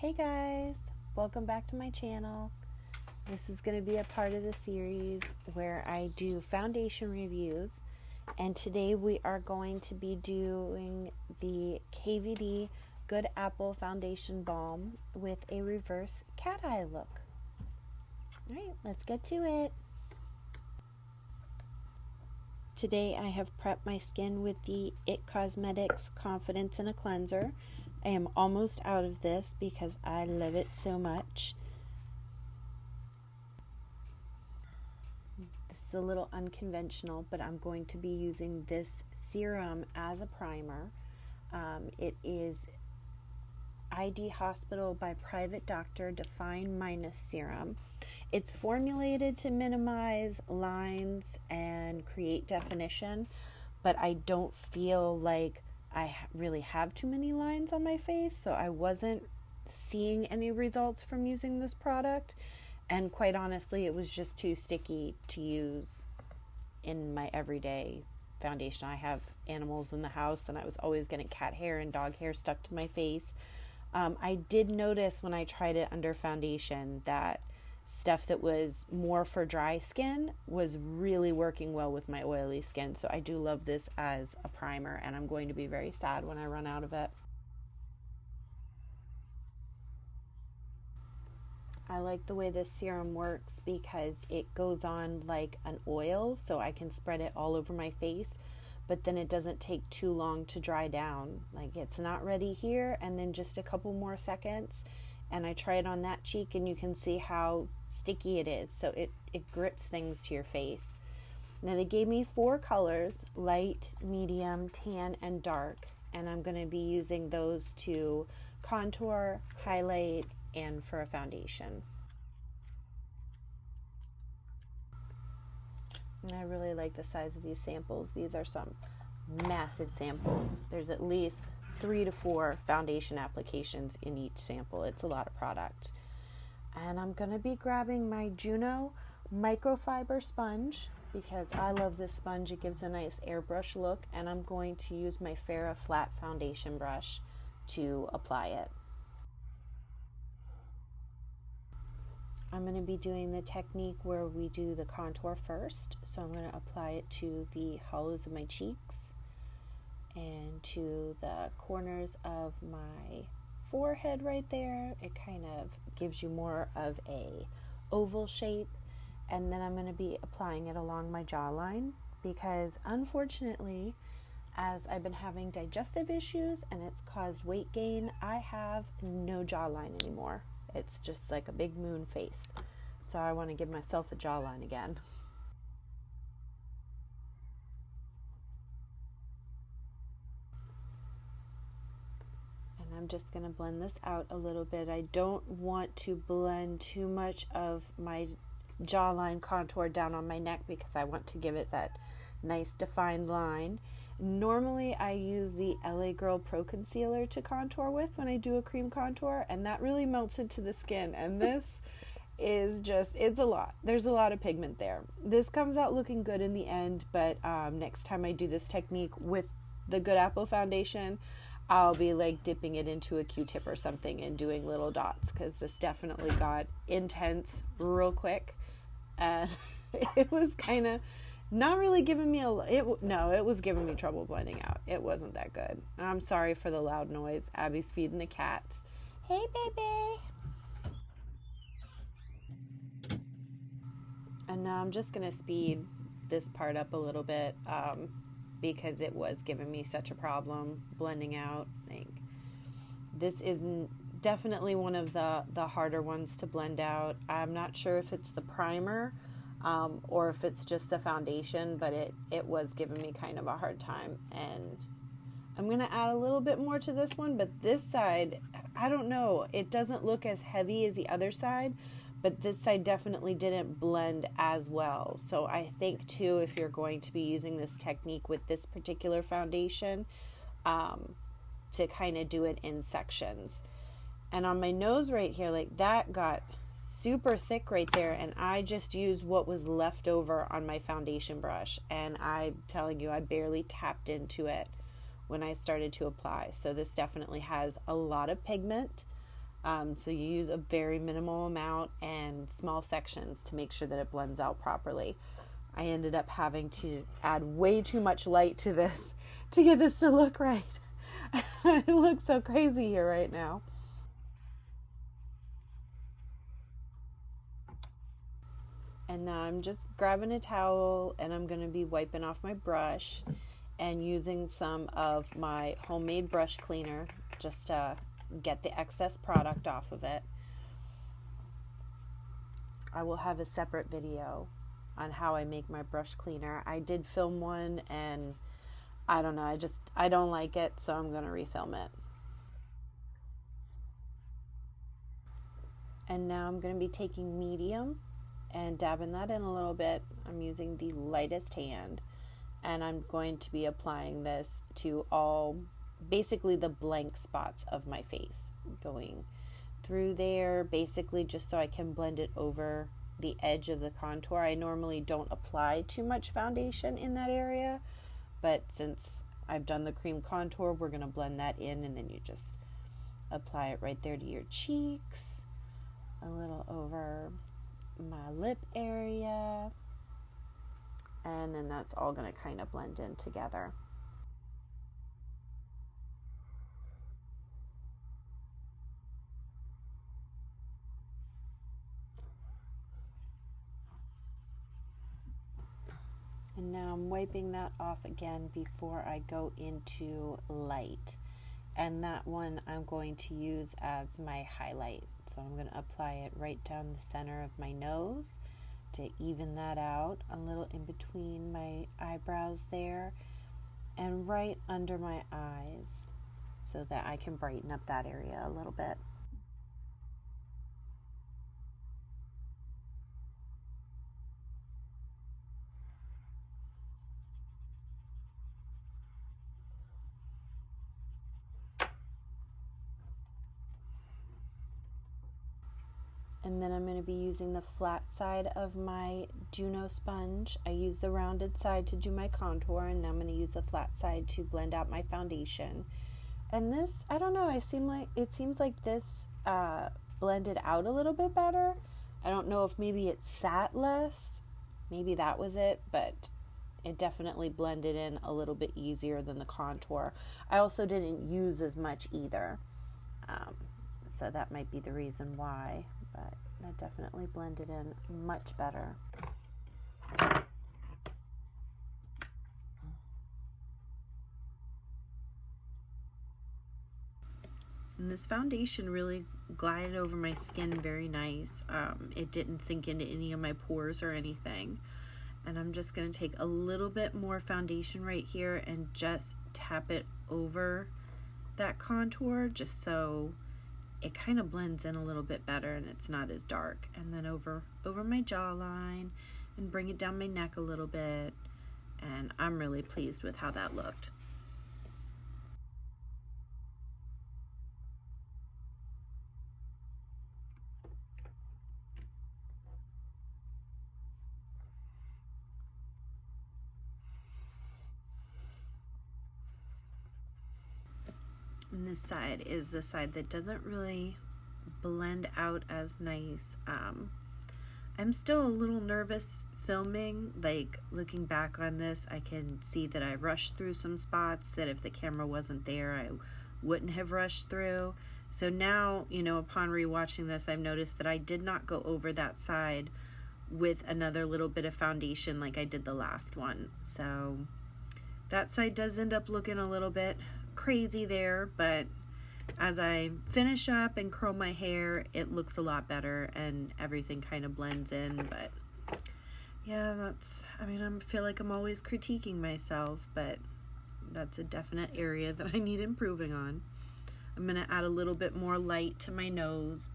Hey guys, welcome back to my channel. This is going to be a part of the series where I do foundation reviews, and today we are going to be doing the KVD Good Apple Foundation Balm with a reverse cat eye look. Alright, let's get to it. Today I have prepped my skin with the IT Cosmetics Confidence in a Cleanser. I am almost out of this because I love it so much. This is a little unconventional, but I'm going to be using this serum as a primer. It is ID Hospital by Private Doctor Define Minus Serum. It's formulated to minimize lines and create definition, but I don't feel like I really have too many lines on my face, so I wasn't seeing any results from using this product, and quite honestly it was just too sticky to use in my everyday foundation. I have animals in the house and I was always getting cat hair and dog hair stuck to my face. I did notice when I tried it under foundation that stuff that was more for dry skin was really working well with my oily skin, so I do love this as a primer, and I'm going to be very sad when I run out of it. I like the way this serum works because it goes on like an oil, so I can spread it all over my face, but then it doesn't take too long to dry down. Like, it's not ready here and then just a couple more seconds, and I try it on that cheek and you can see how sticky it is, so it grips things to your face. Now they gave me 4 colors: light, medium, tan, and dark, and I'm going to be using those to contour, highlight, and for a foundation. And I really like the size of these samples. These are some massive samples. There's at least 3 to 4 foundation applications in each sample. It's a lot of product. And I'm going to be grabbing my Juno microfiber sponge because I love this sponge. It gives a nice airbrush look, and I'm going to use my Farah flat foundation brush to apply it. I'm going to be doing the technique where we do the contour first. So I'm going to apply it to the hollows of my cheeks and to the corners of my forehead right there. It kind of gives you more of a oval shape, and then I'm going to be applying it along my jawline because unfortunately, as I've been having digestive issues and it's caused weight gain, I have no jawline anymore. It's just like a big moon face, so I want to give myself a jawline again. I'm just going to blend this out a little bit. I don't want to blend too much of my jawline contour down on my neck because I want to give it that nice defined line. Normally I use the LA Girl Pro Concealer to contour with when I do a cream contour, and that really melts into the skin, and this is just, it's a lot. There's a lot of pigment there. This comes out looking good in the end, but next time I do this technique with the Good Apple foundation, I'll be like dipping it into a Q-tip or something and doing little dots, because this definitely got intense real quick, and it was kind of not really giving me it was giving me trouble blending out. It wasn't that good. I'm sorry for the loud noise. Abby's feeding the cats. Hey baby. And now I'm just gonna speed this part up a little bit because it was giving me such a problem blending out. Like, this is definitely one of the harder ones to blend out. I'm not sure if it's the primer or if it's just the foundation, but it was giving me kind of a hard time. And I'm going to add a little bit more to this one, but this side, I don't know, it doesn't look as heavy as the other side, but this side definitely didn't blend as well. So I think too, if you're going to be using this technique with this particular foundation, to kind of do it in sections. And on my nose right here, like, that got super thick right there, and I just used what was left over on my foundation brush, and I'm telling you, I barely tapped into it when I started to apply. So this definitely has a lot of pigment. So you use a very minimal amount and small sections to make sure that it blends out properly. I ended up having to add way too much light to this to get this to look right. It looks so crazy here right now. And now I'm just grabbing a towel and I'm going to be wiping off my brush and using some of my homemade brush cleaner just to get the excess product off of it. I will have a separate video on how I make my brush cleaner. I did film one and I don't know, I don't like it, so I'm going to refilm it. And now I'm going to be taking medium and dabbing that in a little bit. I'm using the lightest hand, and I'm going to be applying this to all, basically the blank spots of my face, going through there, basically just so I can blend it over the edge of the contour. I normally don't apply too much foundation in that area, but since I've done the cream contour, we're going to blend that in, and then you just apply it right there to your cheeks, a little over my lip area, and then that's all going to kind of blend in together. And now I'm wiping that off again before I go into light. And that one I'm going to use as my highlight. So I'm going to apply it right down the center of my nose to even that out, a little in between my eyebrows there, and right under my eyes so that I can brighten up that area a little bit. And then I'm going to be using the flat side of my Juno sponge. I use the rounded side to do my contour, and I'm going to use the flat side to blend out my foundation. And this, I don't know, it seems like this blended out a little bit better. I don't know if maybe it sat less. Maybe that was it, but it definitely blended in a little bit easier than the contour. I also didn't use as much either. So that might be the reason why, but that definitely blended in much better. And this foundation really glided over my skin very nice. It didn't sink into any of my pores or anything. And I'm just going to take a little bit more foundation right here and just tap it over that contour just so it kind of blends in a little bit better and it's not as dark. And then over my jawline and bring it down my neck a little bit. And I'm really pleased with how that looked. And this side is the side that doesn't really blend out as nice. I'm still a little nervous filming. Like, looking back on this, I can see that I rushed through some spots that if the camera wasn't there, I wouldn't have rushed through. So now, you know, upon rewatching this, I've noticed that I did not go over that side with another little bit of foundation like I did the last one. So that side does end up looking a little bit crazy there, but as I finish up and curl my hair, it looks a lot better and everything kind of blends in. But yeah, I feel like I'm always critiquing myself, but that's a definite area that I need improving on. I'm going to add a little bit more light to my nose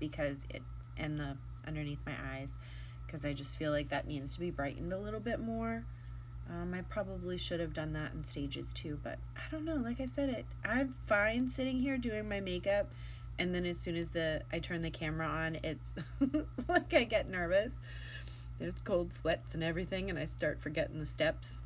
and the underneath my eyes, because I just feel like that needs to be brightened a little bit more. I probably should have done that in stages too, but I don't know. Like I said, I'm fine sitting here doing my makeup, and then as soon as I turn the camera on, it's like I get nervous. There's cold sweats and everything, and I start forgetting the steps.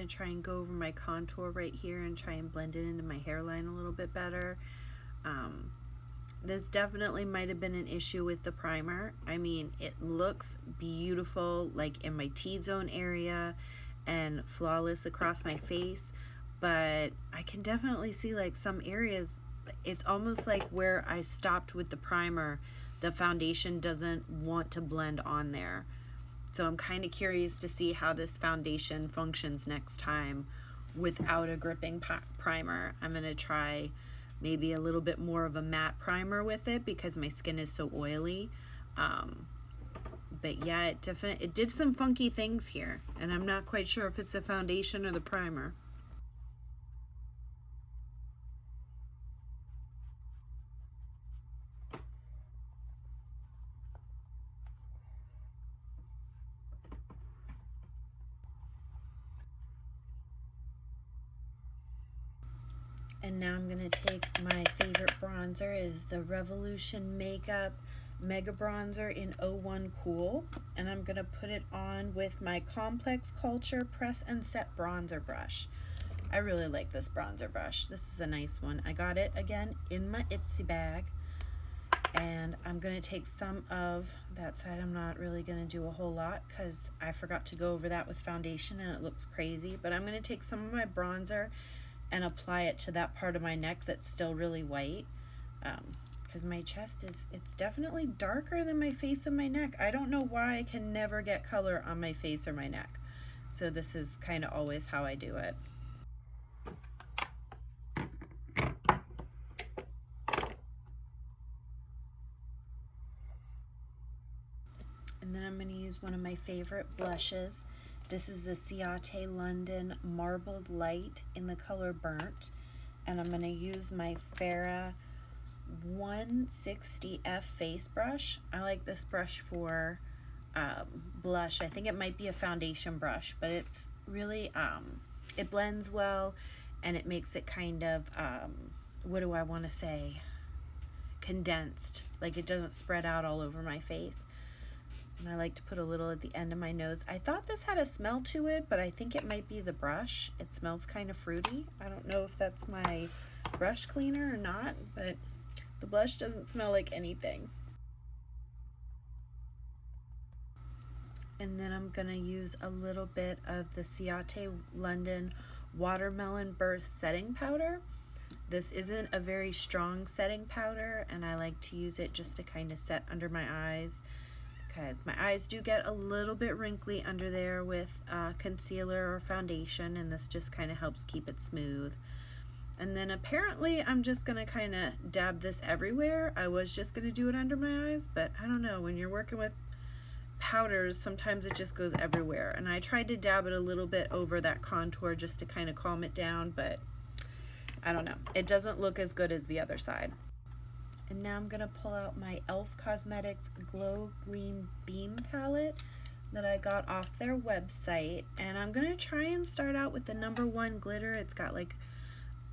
to try and go over my contour right here and try and blend it into my hairline a little bit better. This definitely might have been an issue with the primer. I mean, it looks beautiful like in my T-zone area and flawless across my face, but I can definitely see like some areas, it's almost like where I stopped with the primer, the foundation doesn't want to blend on there. So I'm kind of curious to see how this foundation functions next time without a gripping primer. I'm going to try maybe a little bit more of a matte primer with it because my skin is so oily. But yeah, it did some funky things here, and I'm not quite sure if it's the foundation or the primer. And now I'm going to take my favorite bronzer, is the Revolution Makeup Mega Bronzer in 01 Cool. And I'm going to put it on with my Complex Culture Press and Set Bronzer Brush. I really like this bronzer brush. This is a nice one. I got it again in my Ipsy bag. And I'm going to take some of that side. I'm not really going to do a whole lot because I forgot to go over that with foundation and it looks crazy. But I'm going to take some of my bronzer and apply it to that part of my neck that's still really white, because my chest it's definitely darker than my face and my neck. I don't know why I can never get color on my face or my neck, so this is kind of always how I do it. And then I'm going to use one of my favorite blushes. This is the Ciate London Marbled Light in the color Burnt. And I'm going to use my Farah 160F face brush. I like this brush for blush. I think it might be a foundation brush, but it's really, it blends well and it makes it kind of, what do I want to say, condensed. Like it doesn't spread out all over my face. And I like to put a little at the end of my nose. I thought this had a smell to it, but I think it might be the brush. It smells kind of fruity. I don't know if that's my brush cleaner or not, but the blush doesn't smell like anything. And then I'm going to use a little bit of the Ciate London Watermelon Burst Setting Powder. This isn't a very strong setting powder, and I like to use it just to kind of set under my eyes, because my eyes do get a little bit wrinkly under there with concealer or foundation, and this just kind of helps keep it smooth. And then apparently I'm just going to kind of dab this everywhere. I was just going to do it under my eyes, but I don't know, when you're working with powders, sometimes it just goes everywhere. And I tried to dab it a little bit over that contour just to kind of calm it down, but I don't know. It doesn't look as good as the other side. And now I'm going to pull out my e.l.f. Cosmetics Glow Gleam Beam palette that I got off their website. And I'm going to try and start out with the number 1 glitter. It's got like,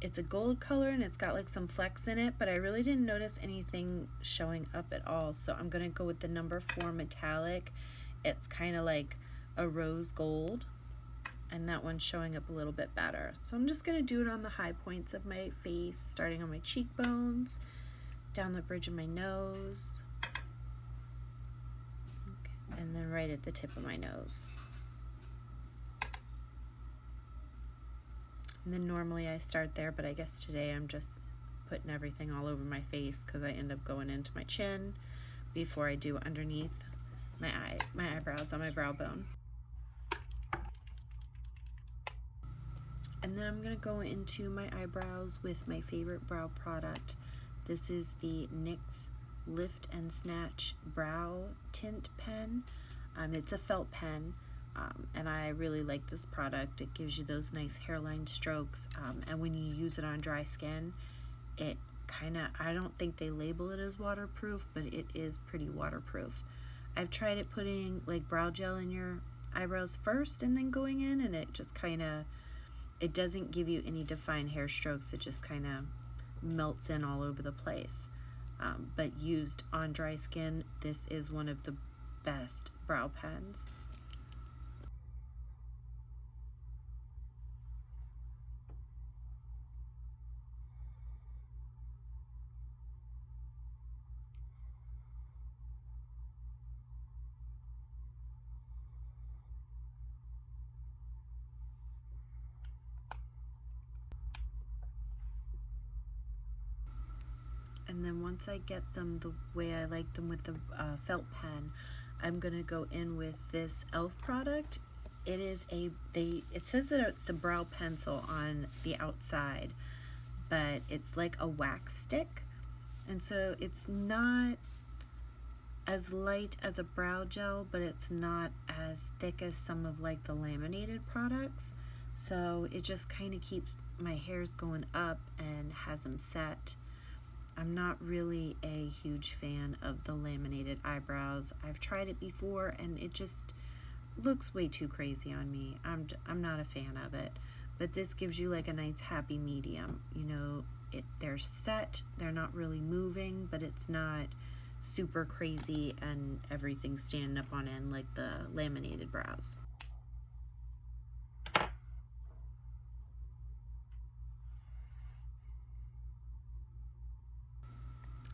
it's a gold color and it's got like some flecks in it, but I really didn't notice anything showing up at all. So I'm going to go with the number 4 metallic. It's kind of like a rose gold, and that one's showing up a little bit better. So I'm just going to do it on the high points of my face, starting on my cheekbones, down the bridge of my nose, okay, and then right at the tip of my nose. And then normally I start there, but I guess today I'm just putting everything all over my face because I end up going into my chin before I do underneath my eyebrows on my brow bone. And then I'm going to go into my eyebrows with my favorite brow product. This is the NYX Lift and Snatch Brow Tint Pen. It's a felt pen, and I really like this product. It gives you those nice hairline strokes, and when you use it on dry skin, it kind of, I don't think they label it as waterproof, but it is pretty waterproof. I've tried it putting like brow gel in your eyebrows first and then going in, and it just kind of, it doesn't give you any defined hair strokes. It just kind of melts in all over the place. But used on dry skin, this is one of the best brow pens. and then once I get them the way I like them with the felt pen, I'm gonna go in with this e.l.f. product. It is it says that it's a brow pencil on the outside, but it's like a wax stick, and so it's not as light as a brow gel, but it's not as thick as some of like the laminated products, so it just kind of keeps my hairs going up and has them set. I'm not really a huge fan of the laminated eyebrows. I've tried it before and it just looks way too crazy on me. I'm not a fan of it. But this gives you like a nice happy medium. You know, they're set, they're not really moving, but it's not super crazy and everything standing up on end like the laminated brows.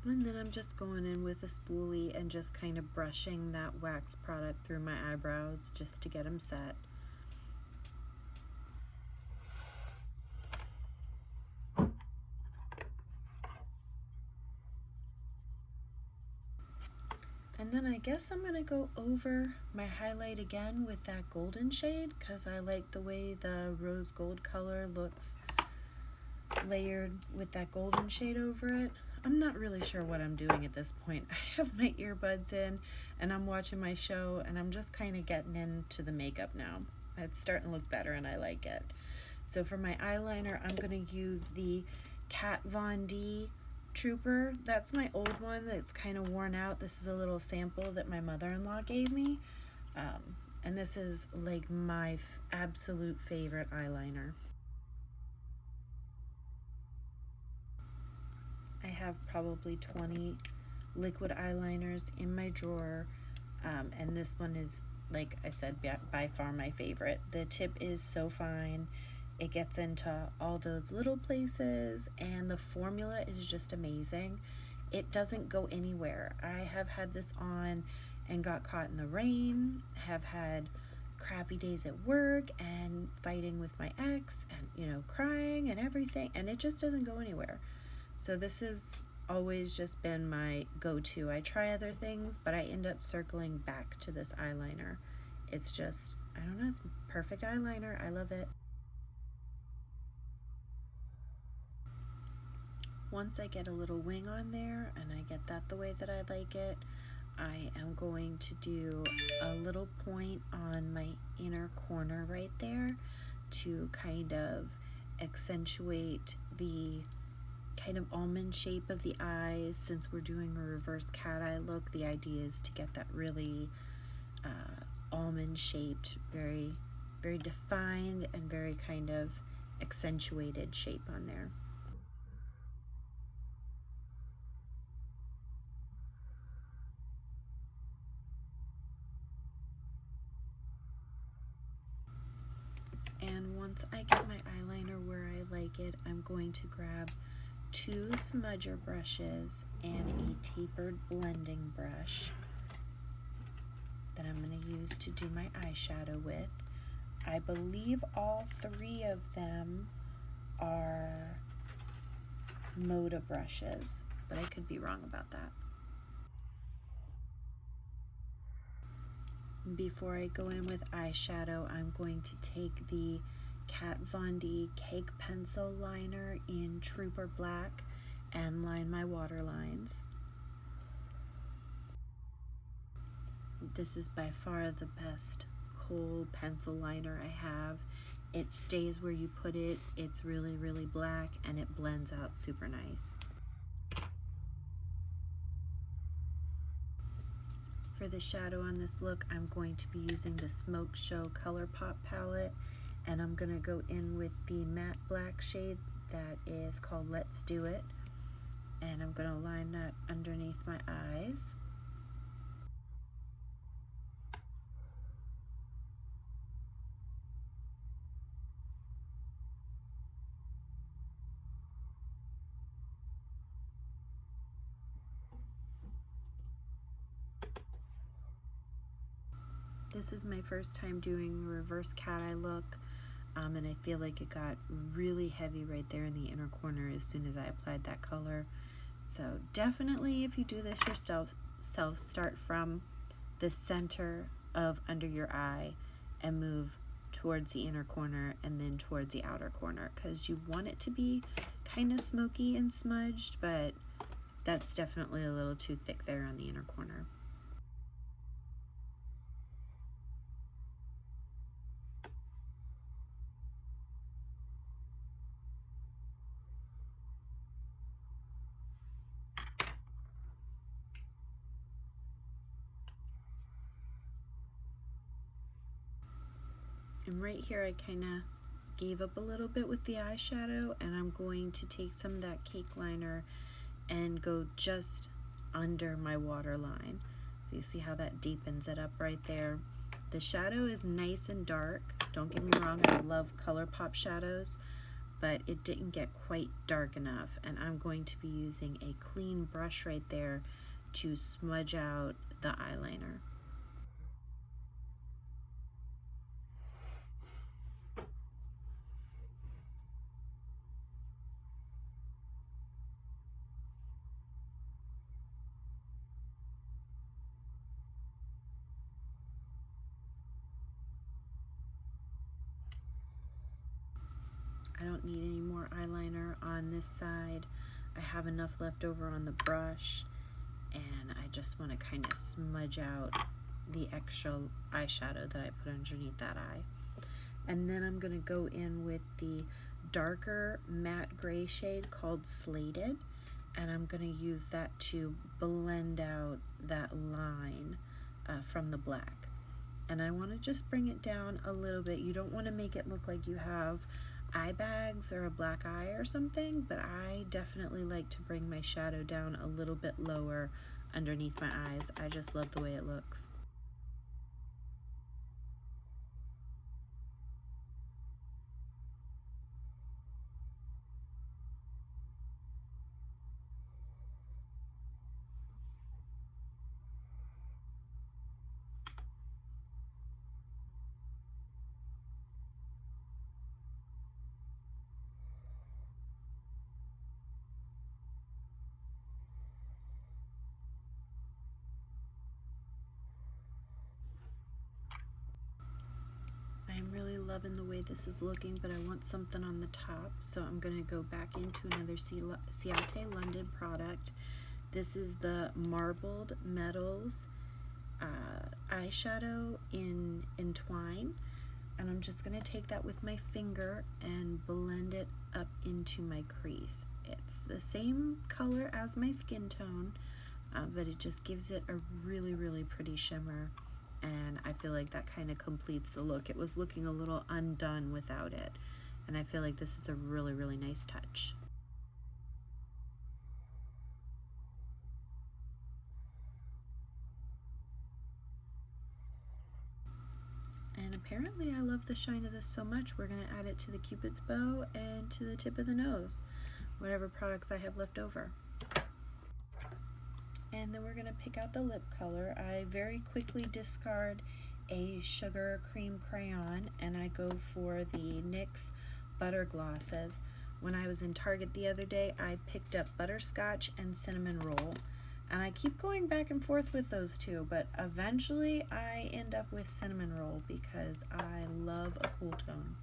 And then I'm just going in with a spoolie and just kind of brushing that wax product through my eyebrows just to get them set. And then I guess I'm going to go over my highlight again with that golden shade because I like the way the rose gold color looks layered with that golden shade over it. I'm not really sure what I'm doing at this point. I have my earbuds in and I'm watching my show and I'm just kind of getting into the makeup now. It's starting to look better and I like it. So for my eyeliner, I'm going to use the Kat Von D Trooper. That's my old one that's kind of worn out. This is a little sample that my mother-in-law gave me. And this is like my absolute favorite eyeliner. I have probably 20 liquid eyeliners in my drawer, and this one is, like I said, by far my favorite. The tip is so fine. It gets into all those little places, and the formula is just amazing. It doesn't go anywhere. I have had this on and got caught in the rain, have had crappy days at work and fighting with my ex and, you know, crying and everything, and it just doesn't go anywhere. So this has always just been my go-to. I try other things, but I end up circling back to this eyeliner. It's just, I don't know, it's perfect eyeliner. I love it. Once I get a little wing on there and I get that the way that I like it, I am going to do a little point on my inner corner right there to kind of accentuate the kind of almond shape of the eyes. Since we're doing a reverse cat eye look, the idea is to get that really almond shaped, very defined and very kind of accentuated shape on there. And once I get my eyeliner where I like it, I'm going to grab 2 smudger brushes and a tapered blending brush that I'm going to use to do my eyeshadow with. I believe all 3 of them are Moda brushes, but I could be wrong about that. Before I go in with eyeshadow, I'm going to take the Kat Von D Cake Pencil Liner in Trooper Black and line my waterlines. This is by far the best kohl pencil liner I have. It stays where you put it, it's really black, and it blends out super nice. For the shadow on this look, I'm going to be using the Smoke Show Colourpop palette, and I'm going to go in with the matte black shade that is called Let's Do It, and I'm going to line that underneath my eyes. This is my first time doing reverse cat eye look, and I feel like it got really heavy right there in the inner corner as soon as I applied that color. So definitely, if you do this yourself, start from the center of under your eye and move towards the inner corner and then towards the outer corner, because you want it to be kind of smoky and smudged, but that's definitely a little too thick there on the inner corner. And right here I kind of gave up a little bit with the eyeshadow, and I'm going to take some of that cake liner and go just under my waterline. So you see how that deepens it up right there. The shadow is nice and dark. Don't get me wrong, I love Colourpop shadows, but it didn't get quite dark enough, and I'm going to be using a clean brush right there to smudge out the eyeliner. I don't need any more eyeliner on this side. I have enough left over on the brush, and I just want to kind of smudge out the extra eyeshadow that I put underneath that eye. And then I'm going to go in with the darker matte gray shade called Slated, and I'm going to use that to blend out that line from the black. And I want to just bring it down a little bit. You don't want to make it look like you have eye bags or a black eye or something, but I definitely like to bring my shadow down a little bit lower underneath my eyes. I just love the way it looks. I'm really loving the way this is looking, but I want something on the top, so I'm going to go back into another Ciate London product. This is the Marbled Metals eyeshadow in Entwine, and I'm just going to take that with my finger and blend it up into my crease. It's the same color as my skin tone, but it just gives it a really, really pretty shimmer. And I feel like that kind of completes the look. It was looking a little undone without it, and I feel like this is a really, really nice touch. And apparently I love the shine of this so much, we're going to add it to the Cupid's bow and to the tip of the nose, whatever products I have left over. And then we're going to pick out the lip color. I very quickly discard a sugar cream crayon, and I go for the NYX Butter Glosses. When I was in Target the other day, I picked up Butterscotch and Cinnamon Roll, and I keep going back and forth with those two, but eventually I end up with Cinnamon Roll because I love a cool tone.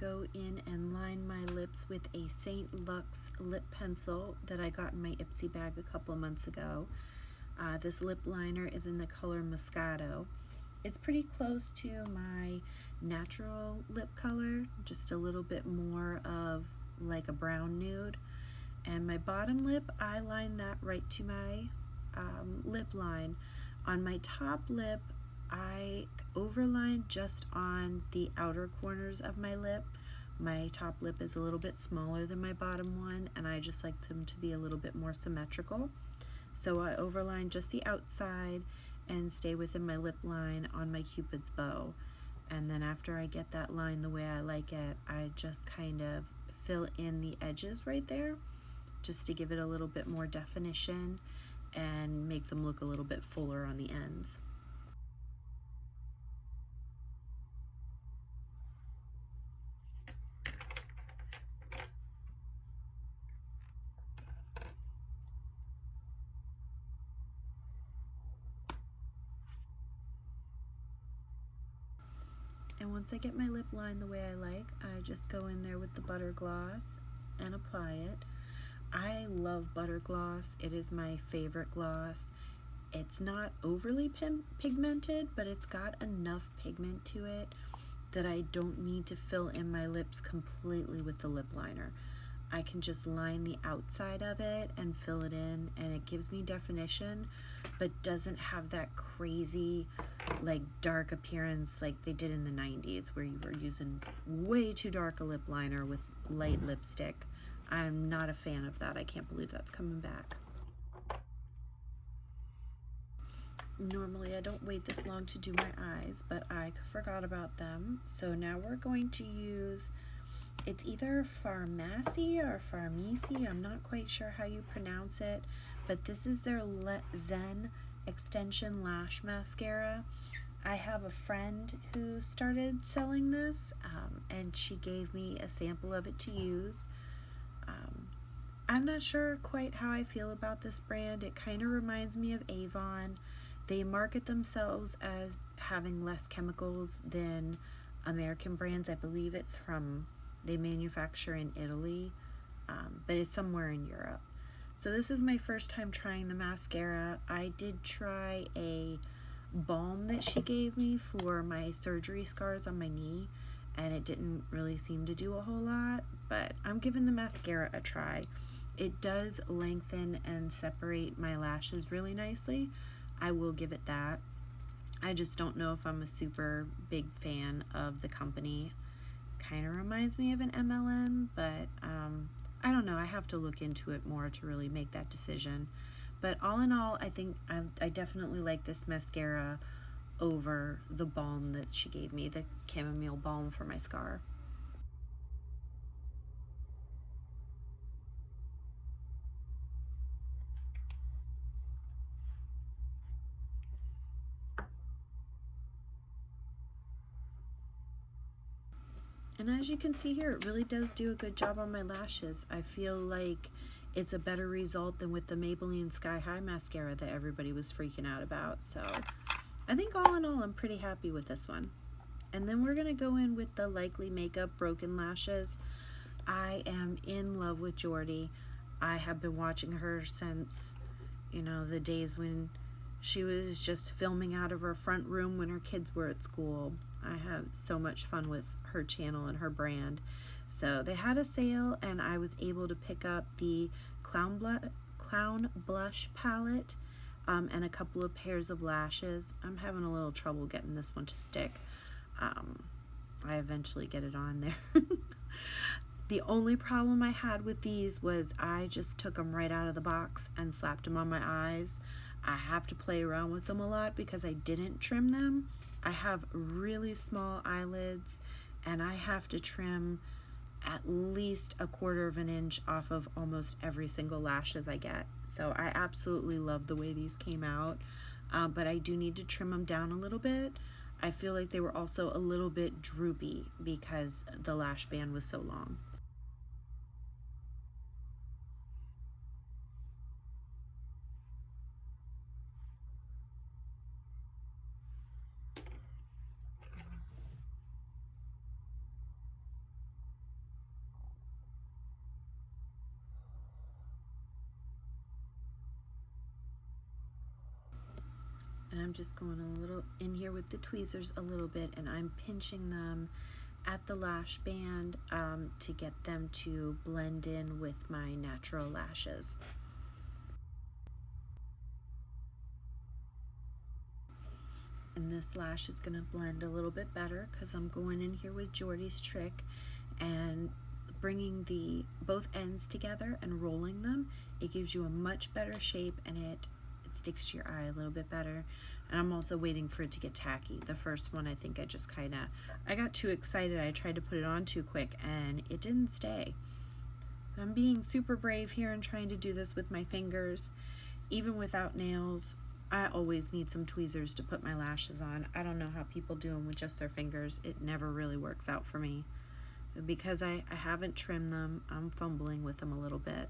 Go in and line my lips with a St. Luxe lip pencil that I got in my Ipsy bag a couple months ago. This lip liner is in the color Moscato. It's pretty close to my natural lip color, just a little bit more of like a brown nude. And my bottom lip, I line that right to my lip line. On my top lip, I overline just on the outer corners of my lip. My top lip is a little bit smaller than my bottom one, and I just like them to be a little bit more symmetrical. So I overline just the outside and stay within my lip line on my Cupid's bow. And then after I get that line the way I like it, I just kind of fill in the edges right there just to give it a little bit more definition. and make them look a little bit fuller on the ends. And once I get my lip line the way I like, I just go in there with the butter gloss and apply it. I love butter gloss. It is my favorite gloss. It's not overly pigmented, but it's got enough pigment to it that I don't need to fill in my lips completely with the lip liner. I can just line the outside of it and fill it in, and it gives me definition, but doesn't have that crazy like dark appearance like they did in the 90s where you were using way too dark a lip liner with light lipstick. I'm not a fan of that. I can't believe that's coming back. Normally I don't wait this long to do my eyes, but I forgot about them. So now we're going to use, it's either Farmasi or Farmasi, I'm not quite sure how you pronounce it, but this is their Zen Extension Lash Mascara. I have a friend who started selling this, and she gave me a sample of it to use. I'm not sure quite how I feel about this brand. It kind of reminds me of Avon. They market themselves as having less chemicals than American brands. I believe it's from, they manufacture in Italy, but it's somewhere in Europe. So this is my first time trying the mascara. I did try a balm that she gave me for my surgery scars on my knee, and it didn't really seem to do a whole lot, but I'm giving the mascara a try. It does lengthen and separate my lashes really nicely. I will give it that. I just don't know if I'm a super big fan of the company. Kind of reminds me of an MLM, but I don't know. I have to look into it more to really make that decision. But all in all, I think I definitely like this mascara over the balm that she gave me, the chamomile balm for my scar. And as you can see here, it really does do a good job on my lashes. I feel like it's a better result than with the Maybelline Sky High mascara that everybody was freaking out about. So I think all in all, I'm pretty happy with this one. And then we're gonna go in with the Likely Makeup Broken Lashes. I am in love with Jordy. I have been watching her since, you know, the days when she was just filming out of her front room when her kids were at school. I have so much fun with her channel and her brand. So they had a sale and I was able to pick up the Clown Blush palette and a couple of pairs of lashes. I'm having a little trouble getting this one to stick. I eventually get it on there. The only problem I had with these was I just took them right out of the box and slapped them on my eyes. I have to play around with them a lot because I didn't trim them. I have really small eyelids and I have to trim at least 1/4 of an inch off of almost every single lashes I get. So I absolutely love the way these came out, but I do need to trim them down a little bit. I feel like they were also a little bit droopy because the lash band was so long. And I'm just going a little in here with the tweezers a little bit, and I'm pinching them at the lash band to get them to blend in with my natural lashes. And this lash is going to blend a little bit better because I'm going in here with Jordy's trick and bringing the both ends together and rolling them. It gives you a much better shape and it sticks to your eye a little bit better. And I'm also waiting for it to get tacky. The first one, I think I just I got too excited. I tried to put it on too quick and it didn't stay. I'm being super brave here and trying to do this with my fingers. even without nails, I always need some tweezers to put my lashes on. I don't know how people do them with just their fingers. It never really works out for me. Because I haven't trimmed them, I'm fumbling with them a little bit.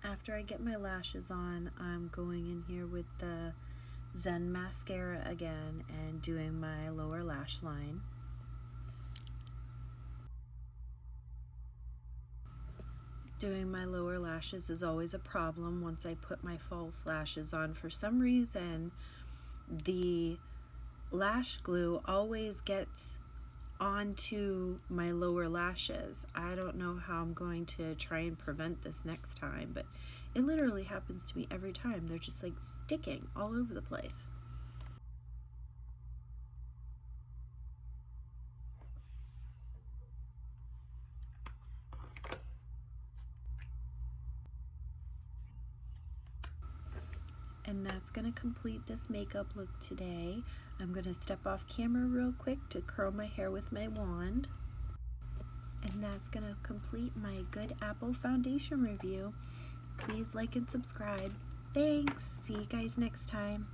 After I get my lashes on, I'm going in here with the Zen Mascara again and doing my lower lash line. Doing my lower lashes is always a problem once I put my false lashes on. For some reason, the lash glue always gets onto my lower lashes. I don't know how I'm going to try and prevent this next time, but it literally happens to me every time. They're just like sticking all over the place. And that's going to complete this makeup look today. I'm going to step off camera real quick to curl my hair with my wand. And that's going to complete my Good Apple foundation review. Please like and subscribe. Thanks. See you guys next time.